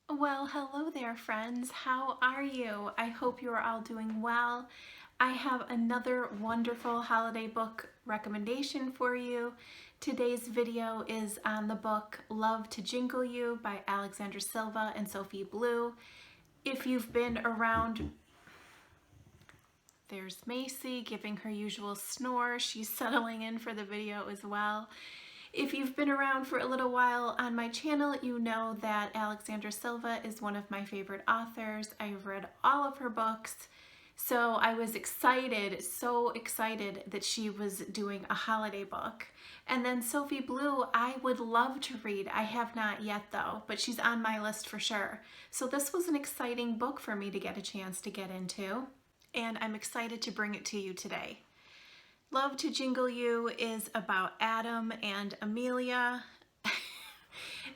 Well, hello there, friends. How are you? I hope you are all doing well. I have another wonderful holiday book recommendation for you. Today's video is on the book Love to Jingle You by Alexandra Silva and Sophie Blue. If you've been around, there's Macy giving her usual snore. She's settling in for the video as well. If you've been around for a little while on my channel, you know that Alexandra Silva is one of my favorite authors. I've read all of her books, so I was excited, so excited that she was doing a holiday book. And then Sophie Blue, I would love to read. I have not yet though, but she's on my list for sure. So this was an exciting book for me to get a chance to get into, and I'm excited to bring it to you today. Love to Jingle You is about Adam and Amelia,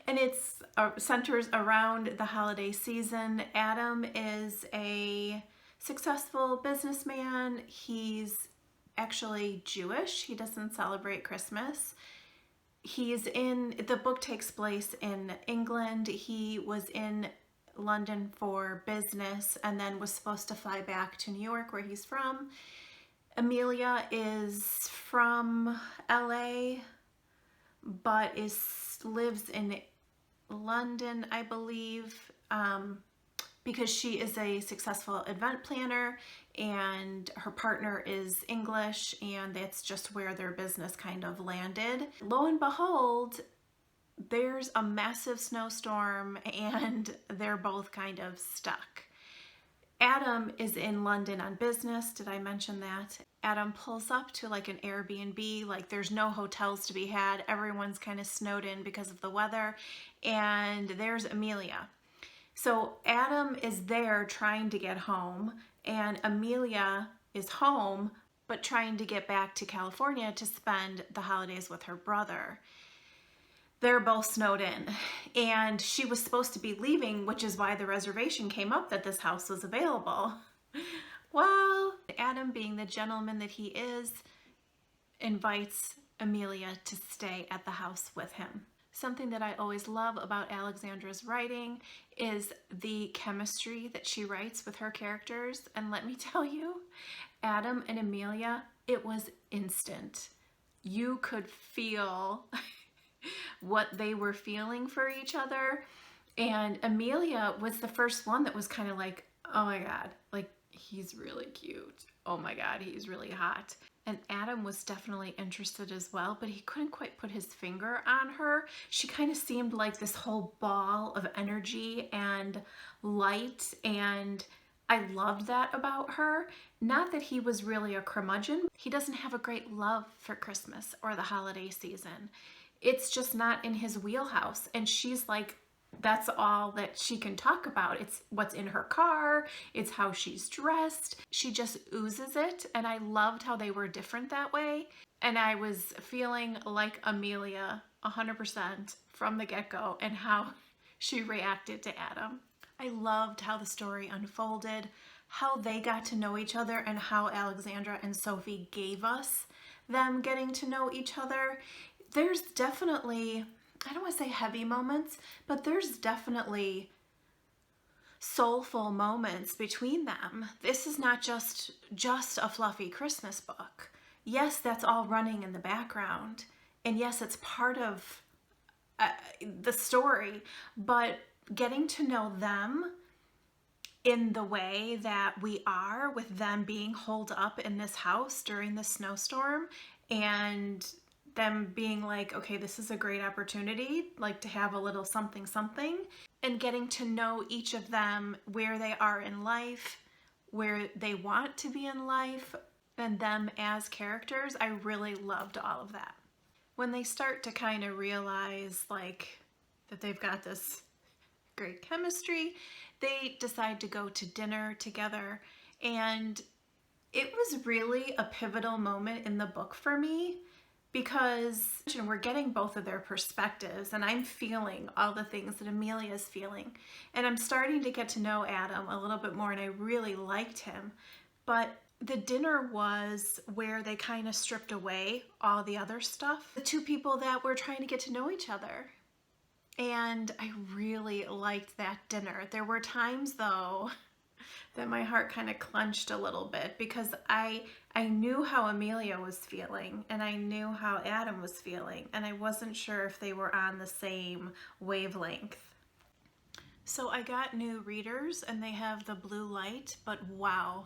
and it centers around the holiday season. Adam is a successful businessman. He's actually Jewish. He doesn't celebrate Christmas. The book takes place in England. He was in London for business and then was supposed to fly back to New York, where he's from. Amelia is from LA, but lives in London, I believe, because she is a successful event planner and her partner is English, and that's just where their business kind of landed. Lo and behold, there's a massive snowstorm and they're both kind of stuck. Adam is in London on business. Did I mention that? Adam pulls up to like an Airbnb, like there's no hotels to be had. Everyone's kind of snowed in because of the weather. And there's Amelia. So Adam is there trying to get home, and Amelia is home, but trying to get back to California to spend the holidays with her brother. They're both snowed in, and she was supposed to be leaving, which is why the reservation came up that this house was available. Well, Adam, being the gentleman that he is, invites Amelia to stay at the house with him. Something that I always love about Alexandra's writing is the chemistry that she writes with her characters. And let me tell you, Adam and Amelia, it was instant. You could feel what they were feeling for each other. And Amelia was the first one that was kind of like, oh my God, like he's really cute. Oh my God, he's really hot. And Adam was definitely interested as well, but he couldn't quite put his finger on her. She kind of seemed like this whole ball of energy and light, and I loved that about her. Not that he was really a curmudgeon. He doesn't have a great love for Christmas or the holiday season. It's just not in his wheelhouse. And she's like, that's all that she can talk about. It's what's in her car. It's how she's dressed. She just oozes it. And I loved how they were different that way. And I was feeling like Amelia 100% from the get-go, and how she reacted to Adam. I loved how the story unfolded, how they got to know each other, and how Alexandra and Sophie gave us them getting to know each other. There's definitely, I don't want to say heavy moments, but there's definitely soulful moments between them. This is not just a fluffy Christmas book. Yes, that's all running in the background. And yes, it's part of the story, but getting to know them in the way that we are, with them being holed up in this house during the snowstorm, and them being like, okay, this is a great opportunity, like to have a little something something, and getting to know each of them, where they are in life, where they want to be in life, and them as characters. I really loved all of that. When they start to kind of realize like that they've got this great chemistry, they decide to go to dinner together, and it was really a pivotal moment in the book for me, because we're getting both of their perspectives, and I'm feeling all the things that Amelia's feeling. And I'm starting to get to know Adam a little bit more, and I really liked him. But the dinner was where they kind of stripped away all the other stuff. The two people that were trying to get to know each other. And I really liked that dinner. There were times, though, that my heart kind of clenched a little bit because I knew how Amelia was feeling and I knew how Adam was feeling, and I wasn't sure if they were on the same wavelength. So I got new readers and they have the blue light, but wow,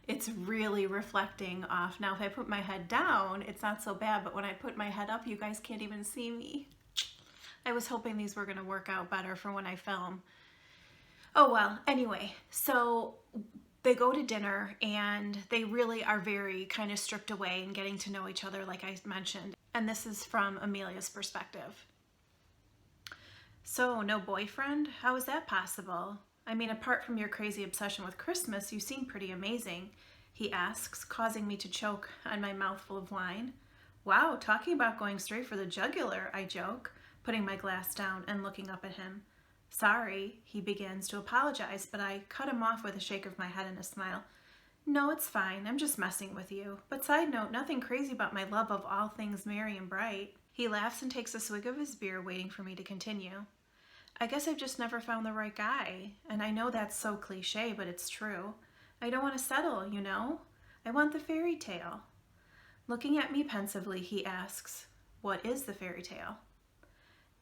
it's really reflecting off. Now if I put my head down, it's not so bad, but when I put my head up, you guys can't even see me. I was hoping these were going to work out better for when I film. Oh well, anyway, so they go to dinner and they really are very kind of stripped away and getting to know each other, like I mentioned. And this is from Amelia's perspective. So, no boyfriend? How is that possible? I mean, apart from your crazy obsession with Christmas, you seem pretty amazing, he asks, causing me to choke on my mouthful of wine. Wow, talking about going straight for the jugular, I joke, putting my glass down and looking up at him. Sorry, he begins to apologize, but I cut him off with a shake of my head and a smile. No, it's fine. I'm just messing with you. But side note, nothing crazy about my love of all things merry and bright. He laughs and takes a swig of his beer, waiting for me to continue. I guess I've just never found the right guy. And I know that's so cliche, but it's true. I don't want to settle, you know? I want the fairy tale. Looking at me pensively, he asks, what is the fairy tale?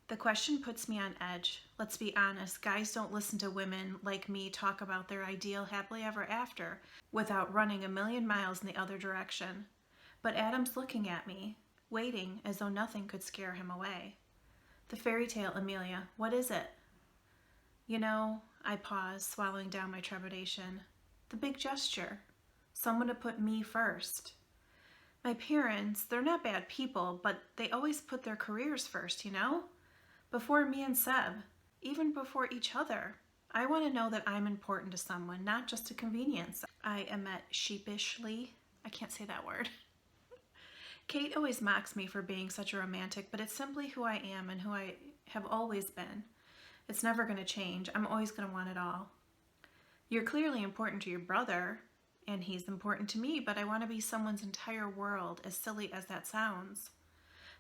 The question puts me on edge. Let's be honest, guys don't listen to women like me talk about their ideal happily ever after without running a million miles in the other direction. But Adam's looking at me, waiting as though nothing could scare him away. The fairy tale, Amelia, what is it? You know, I pause, swallowing down my trepidation. The big gesture. Someone to put me first. My parents, they're not bad people, but they always put their careers first, you know? Before me and Seb, even before each other. I want to know that I'm important to someone, not just a convenience. I emit sheepishly. I can't say that word. Kate always mocks me for being such a romantic, but it's simply who I am and who I have always been. It's never going to change. I'm always going to want it all. You're clearly important to your brother, and he's important to me, but I want to be someone's entire world, as silly as that sounds.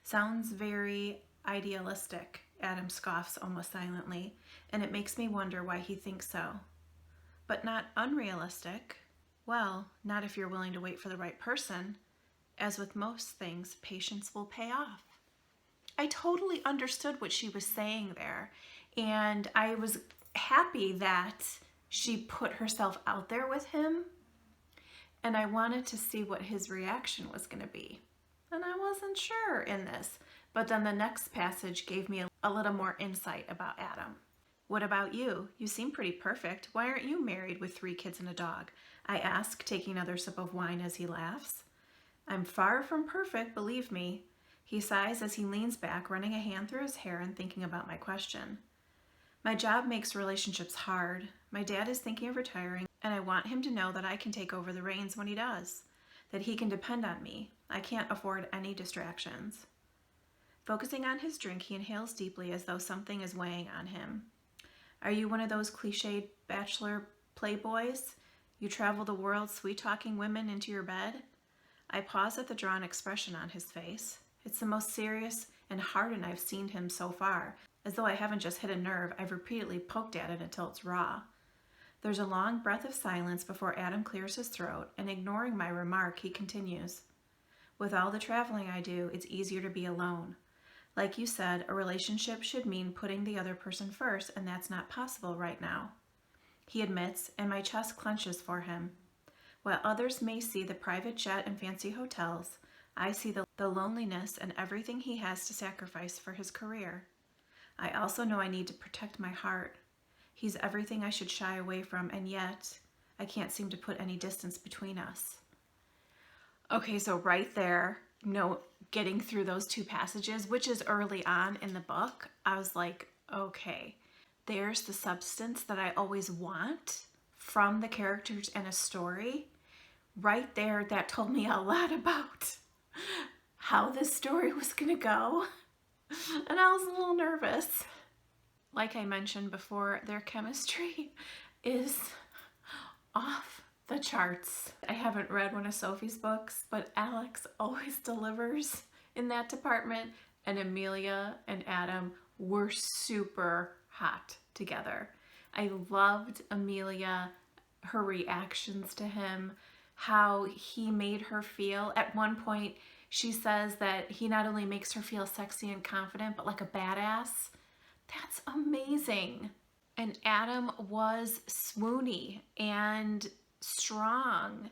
Sounds very idealistic, Adam scoffs almost silently, and it makes me wonder why he thinks so. But not unrealistic. Well, not if you're willing to wait for the right person. As with most things, patience will pay off. I totally understood what she was saying there, and I was happy that she put herself out there with him, and I wanted to see what his reaction was going to be. And I wasn't sure in this. But then the next passage gave me a little more insight about Adam. What about you? You seem pretty perfect. Why aren't you married with 3 kids and a dog? I ask, taking another sip of wine as he laughs. I'm far from perfect, believe me. He sighs as he leans back, running a hand through his hair and thinking about my question. My job makes relationships hard. My dad is thinking of retiring, and I want him to know that I can take over the reins when he does, that he can depend on me. I can't afford any distractions. Focusing on his drink, he inhales deeply as though something is weighing on him. Are you one of those cliched bachelor playboys? You travel the world sweet-talking women into your bed? I pause at the drawn expression on his face. It's the most serious and hardened I've seen him so far, as though I haven't just hit a nerve, I've repeatedly poked at it until it's raw. There's a long breath of silence before Adam clears his throat, and ignoring my remark, he continues. With all the traveling I do, it's easier to be alone. Like you said, a relationship should mean putting the other person first, and that's not possible right now. He admits, and my chest clenches for him. While others may see the private jet and fancy hotels, I see the loneliness and everything he has to sacrifice for his career. I also know I need to protect my heart. He's everything I should shy away from, and yet I can't seem to put any distance between us. Okay, so right there, getting through those 2 passages, which is early on in the book, I was like, okay, there's the substance that I always want from the characters in a story. Right there, that told me a lot about how this story was gonna go, and I was a little nervous. Like I mentioned before, their chemistry is off the charts. I haven't read one of Sophie's books, but Alex always delivers in that department, and Amelia and Adam were super hot together. I loved Amelia, her reactions to him, how he made her feel. At one point, she says that he not only makes her feel sexy and confident, but like a badass. That's amazing. And Adam was swoony and strong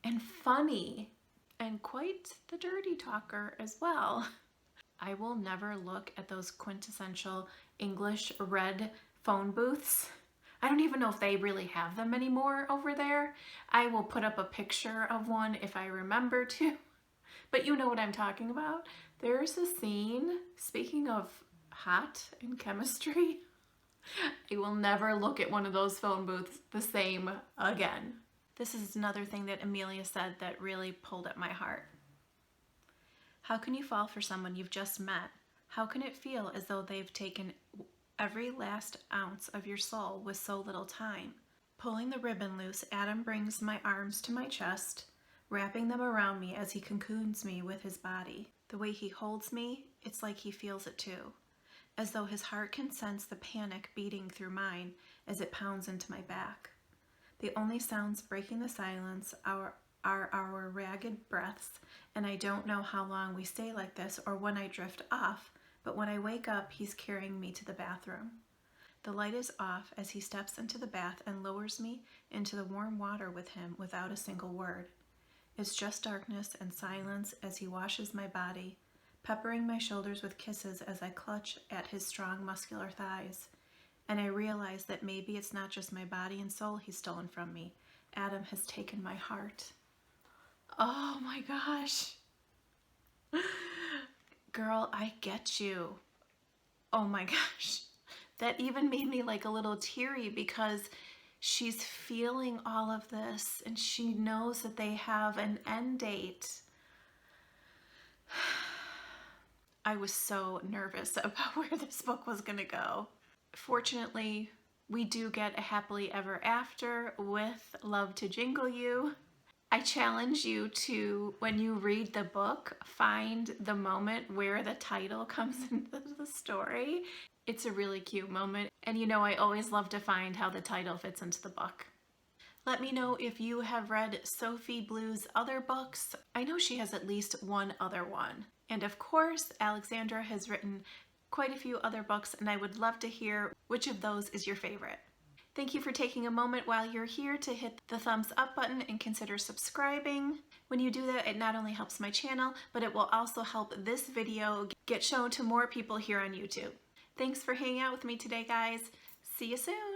and funny and quite the dirty talker as well. I will never look at those quintessential English red phone booths. I don't even know if they really have them anymore over there. I will put up a picture of one if I remember to, but you know what I'm talking about. There's a scene, speaking of hot and chemistry, I will never look at one of those phone booths the same again. This is another thing that Amelia said that really pulled at my heart. How can you fall for someone you've just met? How can it feel as though they've taken every last ounce of your soul with so little time? Pulling the ribbon loose, Adam brings my arms to my chest, wrapping them around me as he cocoons me with his body. The way he holds me, it's like he feels it too, as though his heart can sense the panic beating through mine as it pounds into my back. The only sounds breaking the silence are our ragged breaths, and I don't know how long we stay like this or when I drift off, but when I wake up, he's carrying me to the bathroom. The light is off as he steps into the bath and lowers me into the warm water with him without a single word. It's just darkness and silence as he washes my body, peppering my shoulders with kisses as I clutch at his strong, muscular thighs. And I realize that maybe it's not just my body and soul he's stolen from me. Adam has taken my heart. Oh my gosh. Girl, I get you. Oh my gosh. That even made me like a little teary because she's feeling all of this and she knows that they have an end date. I was so nervous about where this book was going to go. Fortunately, we do get a happily ever after with Love to Jingle You. I challenge you to, when you read the book, find the moment where the title comes into the story. It's a really cute moment, and you know I always love to find how the title fits into the book. Let me know if you have read Sophie Blue's other books. I know she has at least one other one. And of course, Alexandra has written quite a few other books, and I would love to hear which of those is your favorite. Thank you for taking a moment while you're here to hit the thumbs up button and consider subscribing. When you do that, it not only helps my channel, but it will also help this video get shown to more people here on YouTube. Thanks for hanging out with me today, guys. See you soon.